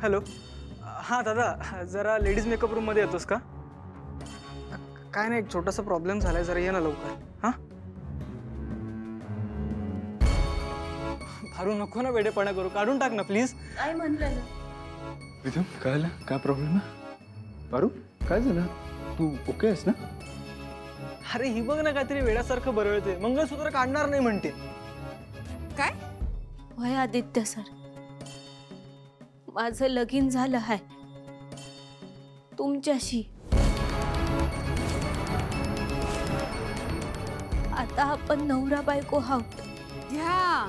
Hello. हां दादा, जरा लेडीज मेकअप रूममध्ये येतोस का? काय नाही, एक छोटासा प्रॉब्लेम झालाय, जरा ये ना लवकर. हां फारू, नको ना वेडेपणा करू, काढून टाक ना प्लीज. काय म्हणलं ना. प्रीतम, काय आलं? काय प्रॉब्लेम आहे? पारू, काय झालं? तू ओके आहेस ना? अरे ही बघ ना, काहीतरी वेड्यासारखं बरळते. मंगळसूत्र काढणार नाही म्हणते. काय? होय आदित्य सर, माझं लगीन झालं आहे तुमच्याशी. आता आपण नवरा बायको आहोत. घ्या.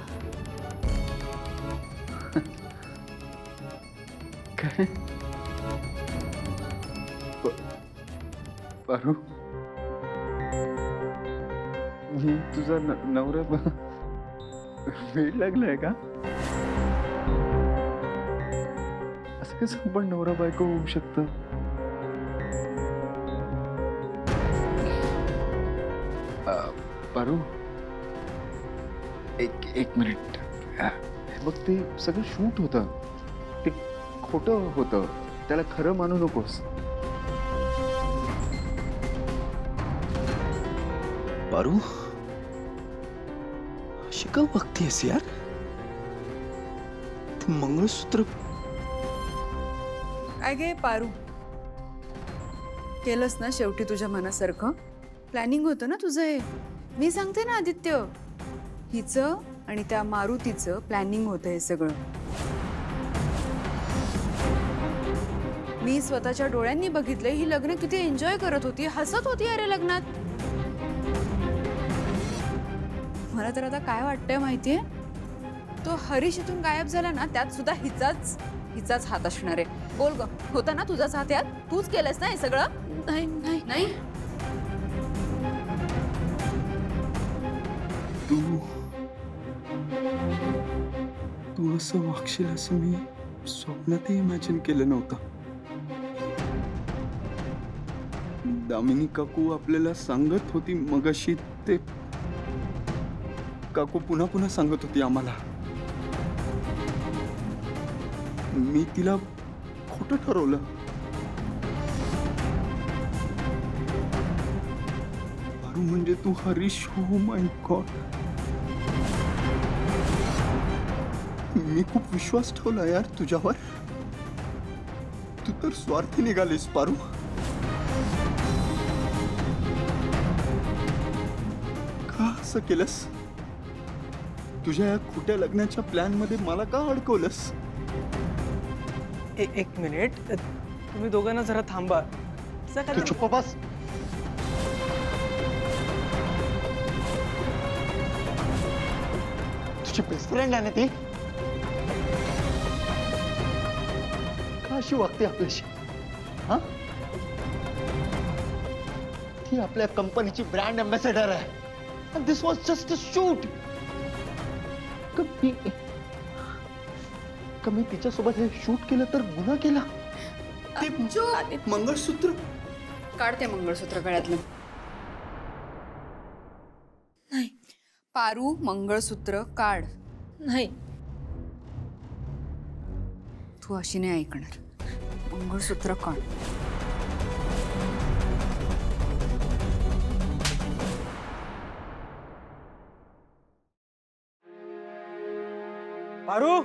काय? पारू, मी तुझा नवरा वेळ लागलाय का? असं कसं आपण नवरा बायको होऊ शकतं? पारू, एक मिनिट. हे बघ, ते सगळं शूट होतं, ते खोटं होतं, त्याला खरं मानू नकोस. पारू, अशी का बघतेस यार? ते मंगळसूत्र. काय गे पारू, केलंस ना शेवटी तुझ्या मनासारखं? प्लॅनिंग होतं ना तुझं हे. मी सांगते ना आदित्य, हिचं आणि त्या मारुतीचं प्लॅनिंग होतं हे सगळं. मी स्वतःच्या डोळ्यांनी बघितलं, ही लग्न किती एन्जॉय करत होती, हसत होती अरे लग्नात. मला तर आता काय वाटतंय माहितीये, तो हरीश इथून गायब झाला ना, त्यात सुद्धा हिचाच हात असणार आहे. बोल ग, होता ना तुझाच हात यात? तूच केलंस ना हे सगळं? नाही नाही नाही. तू असं वागशील असं मी स्वप्नातही इमॅजिन केलं नव्हतं. दामिनी काकू आपल्याला सांगत होती मगाशी, ते काकू पुन्हा पुन्हा सांगत होती आम्हाला. मी तिला खोटं ठरवलं. पारू, म्हणजे तू हरीश. हो माय गॉड, मी खूप विश्वास ठेवला यार तुझ्यावर. तू तर स्वार्थी निघालीस पारू. का असं केलंस? तुझ्या या खोट्या लग्नाच्या प्लॅन मध्ये मला का अडकवलंस? एक मिनिट, तुम्ही दोघांना जरा थांबा. तू चुप बस. तुझी बेस्ट फ्रेंड आहे ना ती? का अशी वागते आपल्याशी? हा, ती आपल्या कंपनीची ब्रँड अँबॅसेडर आहे. And this was just a shoot. कमी तिच्यासोबत हे शूट केलं तर गुन्हा केला. ते मंगळसूत्र काढते मंगळसूत्र गळ्यातलं. नाही पारू, मंगळसूत्र काढ. नाही. तू अशी नाही ऐकणार. मंगळसूत्र काढ. पारू,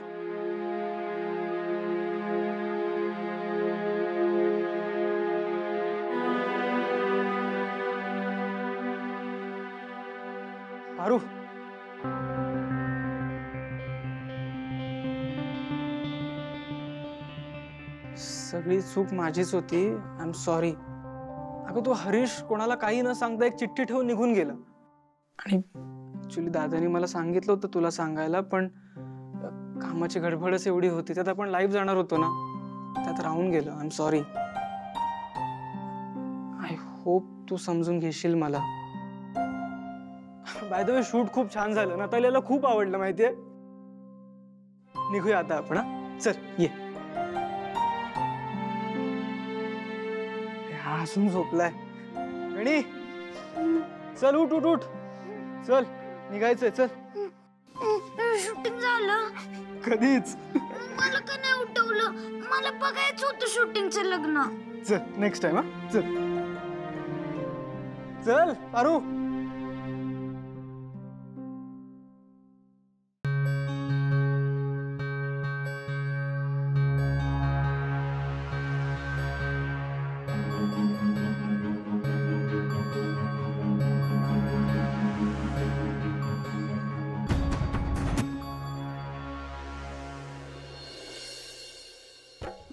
पारू, सगळी चूक माझीच होती. I am sorry. अगं, तो हरीश कोणाला काही न सांगता एक चिठ्ठी ठेवून निघून गेला. आणि ऍक्च्युली दादानी मला सांगितलं होतं तुला सांगायला, पण कामाची गडबडच एवढी होती. त्यात आपण लाईव्ह जाणार होतो ना, त्यात राहून गेलं. I am sorry. I hope तू समजून घेशील मला. बाय द वे, शूट खूप छान झालं. नतालियाला खूप आवडलं माहितीये. निघूया आता आपण. हा, चल ये. हा हसून झोपलाय. गणी, चल उठ उठ उठ. चल निघायचंय, चल. शूटिंग झालं. कधीच. मला का नाही आठवलं, मला बघायचं होतं शूटिंगचं लग्न. चल नेक्स्ट टाइम. हा चल चल पारू.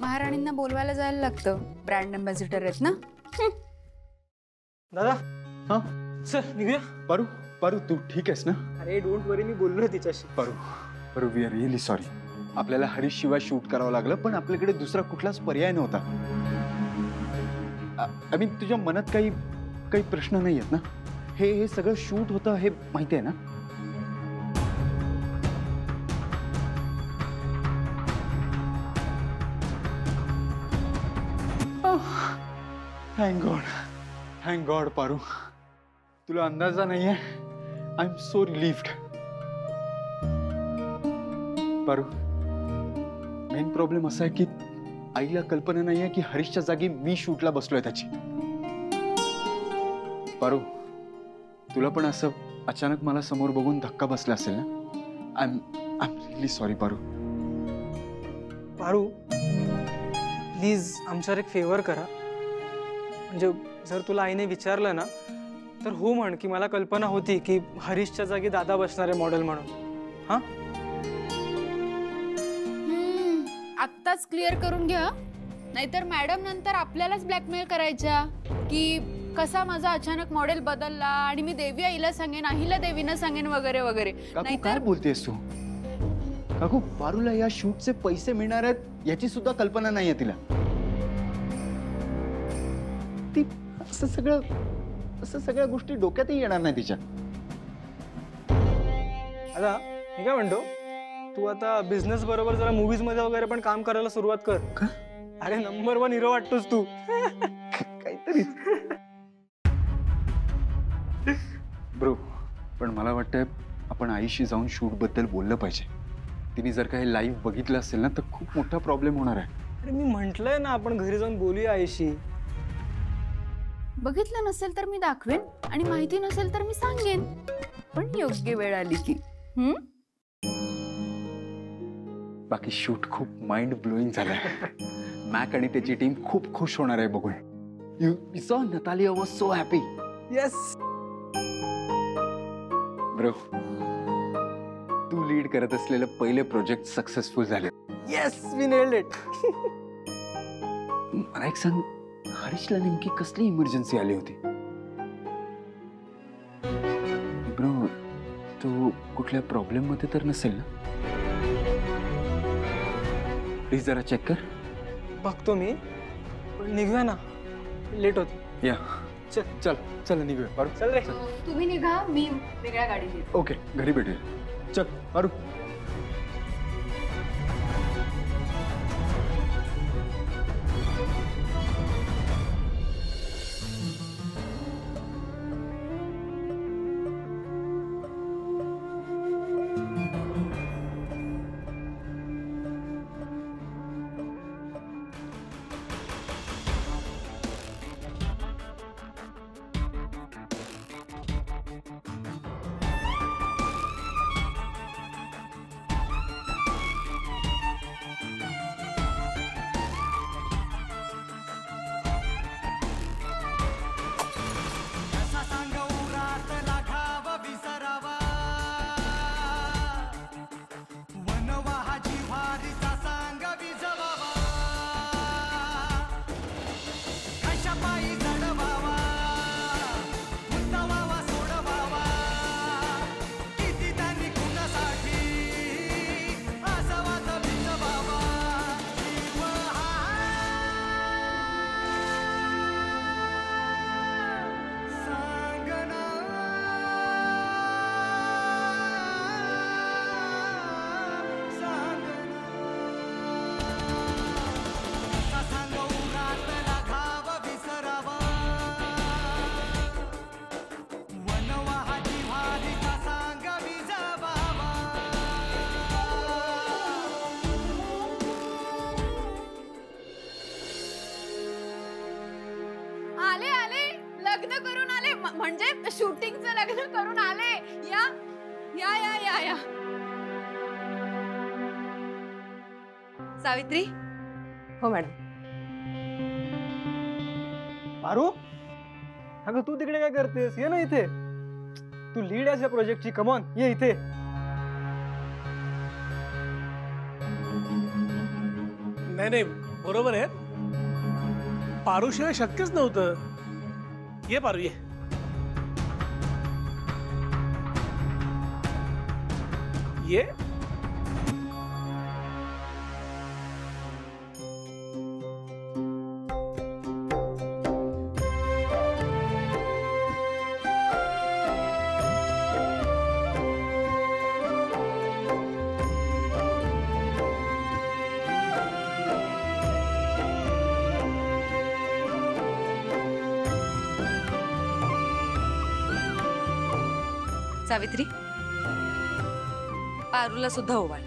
महाराणींना बोलवायला जायला लागतं, ब्रँड अँबॅसिडर आहेत ना. दादा हा चल निघूया. पारू पारू तू ठीक आहेस ना? अरे डोंट वरी, मी बोललोय तिच्याशी. Paru Paru we are really sorry. आपल्याला हरीश शिवाय शूट करावं लागलं, पण आपल्याकडे दुसरा कुठलाच पर्याय नव्हता. आय मीन तुझ्या मनात काही काही प्रश्न नाही आहेत ना? हे सगळं शूट होतं हे माहिती आहे ना? Thank God Paru. तुला अंदाजा नाहीये. I am so relieved. Paru main problem असा आहे की आईला कल्पना नाहीये की हरीशच्या जागी मी शूटला बसलोय त्याची. पारू तुला पण असं अचानक मला समोर बघून धक्का बसला असेल ना? I am really sorry Paru. Paru please आमच्यावर एक फेवर करा. म्हणजे जर तुला आईने विचारलं ना तर हो म्हण की मला कल्पना होती की हरीशच्या जागी दादा बसणारे मॉडेल म्हणून. हा आत्ताच क्लिअर करून घ्या, नाहीतर मॅडम नंतर आपल्यालाच ब्लॅकमेल करायच्या की कसा माझा अचानक मॉडेल बदलला आणि मी देवी आईला सांगेन, आईला देवीनं सांगेन वगैरे वगैरे. काकू काय बोलतेस तू? काकू पारूला या शूटचे पैसे मिळणार आहेत याची सुद्धा कल्पना नाहीये तिला. ती असं सगळ्या गोष्टी डोक्यातही येणार नाही तिच्या. आता मी काय म्हणतो, तू आता बिझनेस बरोबर जरा मूवीज मध्ये वगैरे पण काम करायला सुरुवात कर. अरे नंबर 1 हिरो वाटतोस तू. काहीतरी ब्रो, पण मला वाटतं आपण आईशी जाऊन शूट बद्दल बोललं पाहिजे. तिने जर काही लाईव्ह बघितलं असेल ना तर खूप मोठा प्रॉब्लेम होणार आहे. अरे मी म्हंटलय ना आपण घरी जाऊन बोलूया आईशी. बघितलं नसेल तर मी दाखवेन आणि माहिती नसेल तर मी सांगेन, पण योग्य वेळ आली की. बाकी शूट खूप माइंड ब्लोईंग झालंय. मॅक आणि त्याची टीम खूप खुश होणार आहे बघून. You saw Natalia was so happy. Yes bro, तू लीड करत असलेलं पहिले प्रोजेक्ट सक्सेसफुल झाले. Yes we nailed it. मला एक सांग, हरीशला नेमकी कसली इमर्जन्सी आली होती? ब्रो, तो कुठल्या प्रॉब्लेम मध्ये तर नसेल ना? प्लीज जरा चेक कर. बघतो मी, पण निघूया ना, लेट होत. या चल चल चल निघूया. पारू चल रे. तुम्ही निघा, मी वेगळ्या गाडीत येते. ओके, घरी भेटूया. चल पारू. म्हणजे शूटिंगचं लग्न करून आले. या या या या या. सावित्री. हो मॅडम. पारू, अगं तू तिकडे काय करतेस? ये ना इथे. तू लीड आहेस या प्रोजेक्टची. कमॉन, ये इथे. नाही बरोबर आहे. पारूशिवाय शक्यच नव्हतं. ये पारू ये. ये. सावित्री, पारूला सुद्धा ओवाळ.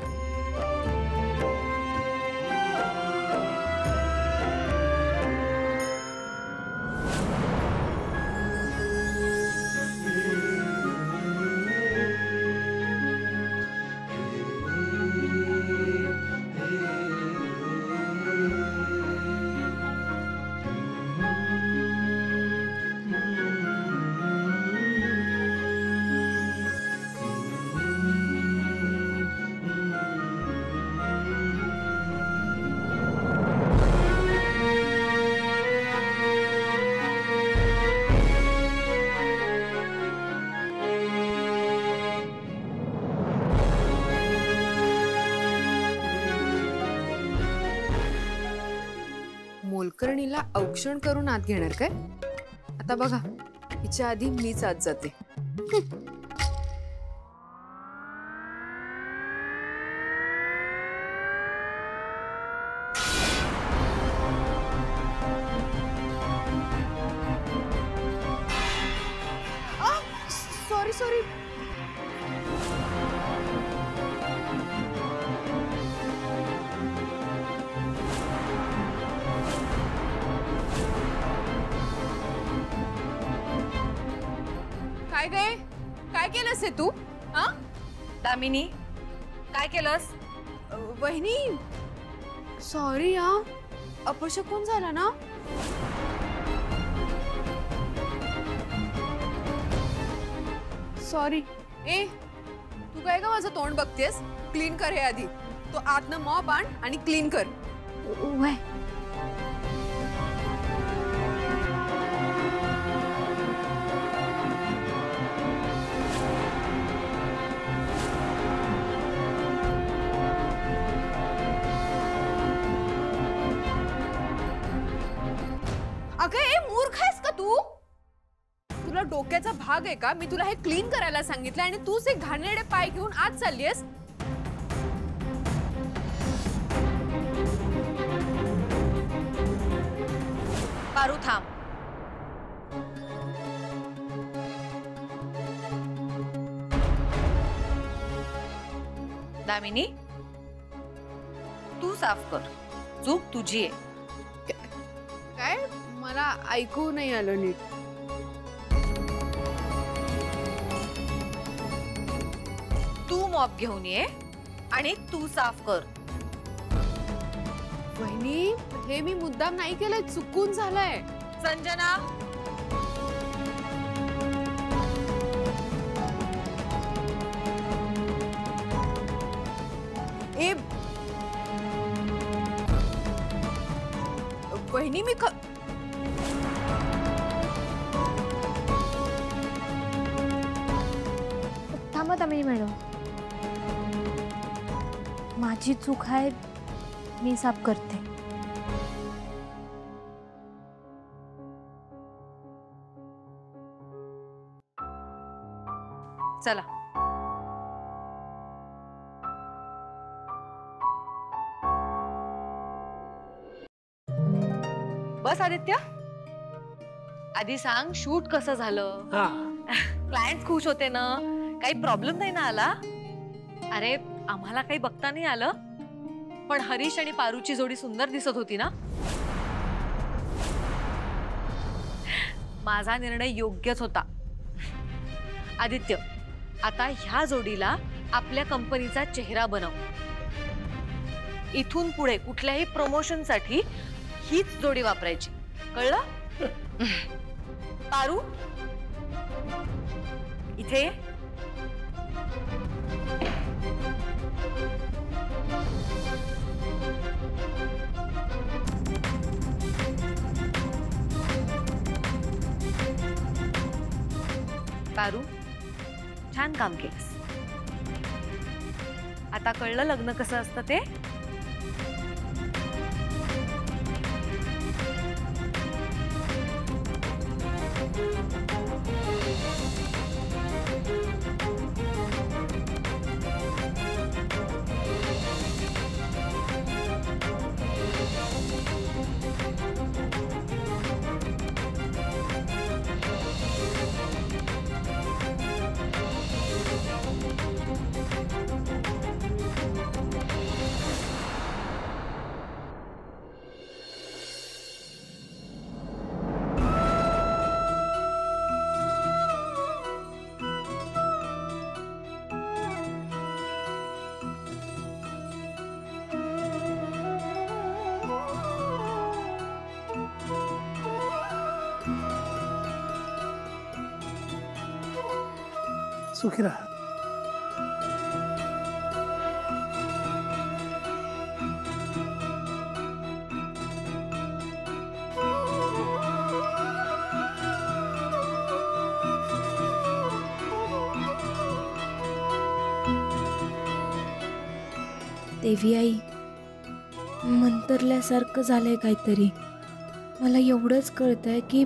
मोलकर्णीला औक्षण करून आत घेणार काय? आता बघा, हिच्या आधी मीच आत जाते. Sorry sorry. काय गे? काय केलंस हे तू? हा दामिनी, काय केलंस? वहिनी, सॉरी हा, अपशकुन झाला ना. सॉरी. ए, तू काय का माझं तोंड बघतेस? क्लीन कर हे आधी. तो आतनं मॉप आण आणि क्लीन कर. वय अगं ए, मूर्ख आहेस का तू? तुला डोक्याचा भाग आहे का? मी तुला हे क्लीन करायला सांगितलं आणि तूच एक घाणेरडे पाय घेऊन आत चाललीयस. पारू थांब. दामिनी, तू साफ कर. चूक तुझी आहे. काय? मला ऐकू नाही आलं नीट. तू मॉप घेऊन ये आणि तू साफ कर. वहिनी, हे मी मुद्दाम नाही केलंय, चुकून झालंय. संजना, ए वहिनी, मी थांबा दामिनी मॅडम, माझी चूक आहे, मी साफ करते. चला. बस आदित्य, आधी सांग, शूट कसं झालं? हा, क्लायंट खुश होते ना? काही प्रॉब्लेम नाही ना आला? अरे आम्हाला काही बघता नाही आलं, पण हरीश आणि पारूची जोडी सुंदर दिसत होती ना? माझा निर्णय योग्यच होता. आदित्य, आता ह्या जोडीला आपल्या कंपनीचा चेहरा बनव. इथून पुढे कुठल्याही प्रमोशनसाठी हीच जोडी वापरायची, कळलं? पारू, इथे ये. पारू, छान काम केलंस. आता कळलं लग्न कसं असतं ते? सुखी राहा. देवी आई, मंतरल्यासारखं झालंय काहीतरी. मला एवढंच कळतंय की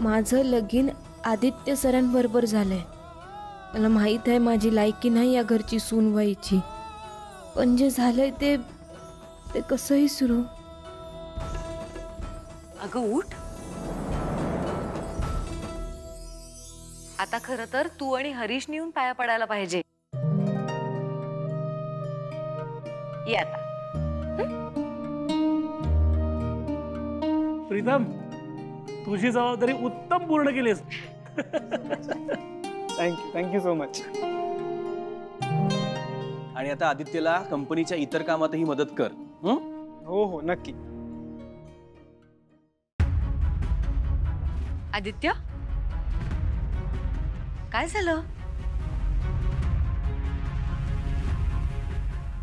माझं लगीन आदित्य सरांबरोबर झालंय. मला माहीत आहे माझी लायकी नाही या घरची सून व्हायची, पण जे झालंय ते कसंही सुरू. अगं उठ. आता खरं तर तू आणि हरीशने येऊन पाया पडायला पाहिजे. ये आता. प्रीतम, तुझी जबाबदारी उत्तम पूर्ण केलीस. Thank you so much. आणि आता आदित्यला कंपनीच्या इतर कामातही मदत कर. हो हो नक्की. आदित्य, काय झालं?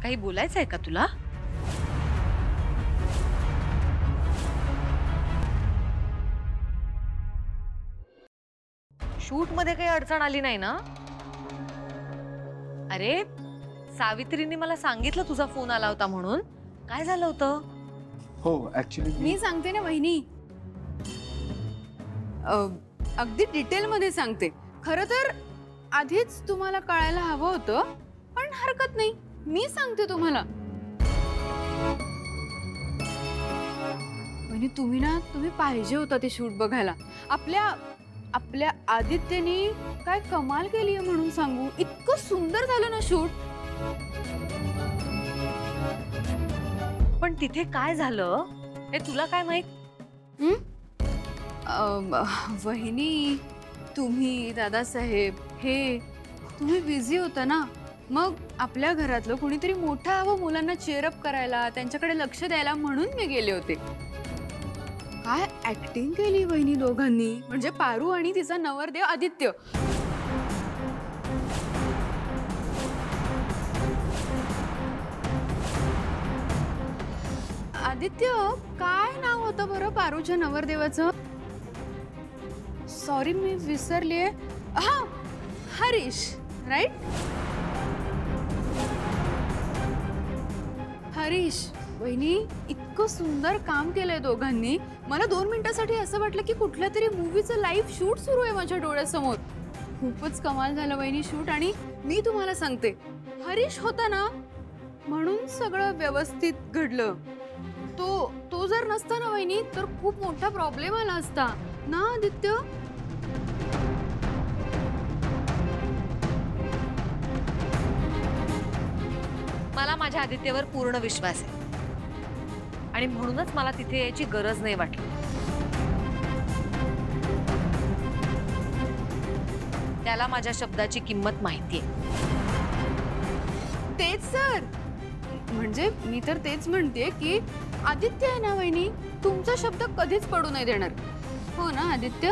काही बोलायचं आहे का तुला? शूट मध्ये काही अडचण आली नाही ना? अरे सावित्रीने मला सांगितलं तुझा फोन आला होता म्हणून. काय झालं होतं? हो ऍक्च्युली मी सांगते ना वहिनी, अगदी डिटेल मध्ये सांगते. खरं तर आधीच तुम्हाला कळायला हवं होतं, पण हरकत नाही, मी सांगते तुम्हाला. वहिनी तुम्ही पाहिजे होता ते शूट बघायला. आपल्या आदित्यने काय कमाल केली आहे म्हणून सांगू. इतकं सुंदर झालं ना शूट. पण तिथे काय झालं हे तुला काय माहित? वहिनी, तुम्ही दादासाहेब तुम्ही बिझी होता ना. मग आपल्या घरातलं कोणीतरी मोठं हवं मुलांना चेअरअप करायला, त्यांच्याकडे लक्ष द्यायला, म्हणून मी गेले होते. काय ऍक्टिंग केली वहिनी दोघांनी, म्हणजे पारू आणि तिचा नवरदेव आदित्य. आदित्य, काय नाव होतं बरं पारूच्या नवरदेवाचं? सॉरी मी विसरलीये. हा, हरीश, राईट? हरीश. वहिनी, इतकं सुंदर काम केलंय दोघांनी. मला 2 मिनिटासाठी असं वाटलं की कुठल्या तरी मूवीचं लाईव्ह शूट सुरू आहे माझ्या डोळ्यासमोर. खूपच कमाल झालं वहिनी शूट. आणि मी तुम्हाला सांगते, हरीश होता ना म्हणून सगळं व्यवस्थित घडलं. तो जर नसता ना वहिनी तर खूप मोठा प्रॉब्लेम आला असता ना आदित्य. मला माझ्या आदित्यवर पूर्ण विश्वास आहे आणि म्हणूनच मला तिथे यायची गरज नाही वाटली. त्या त्याला माझ्या शब्दाची किंमत माहितीये. तेच सर, म्हणजे मी तर तेच म्हणतेय की आदित्य आहे ना वहिनी, तुमचा शब्द कधीच पडू नाही देणार. हो ना आदित्य?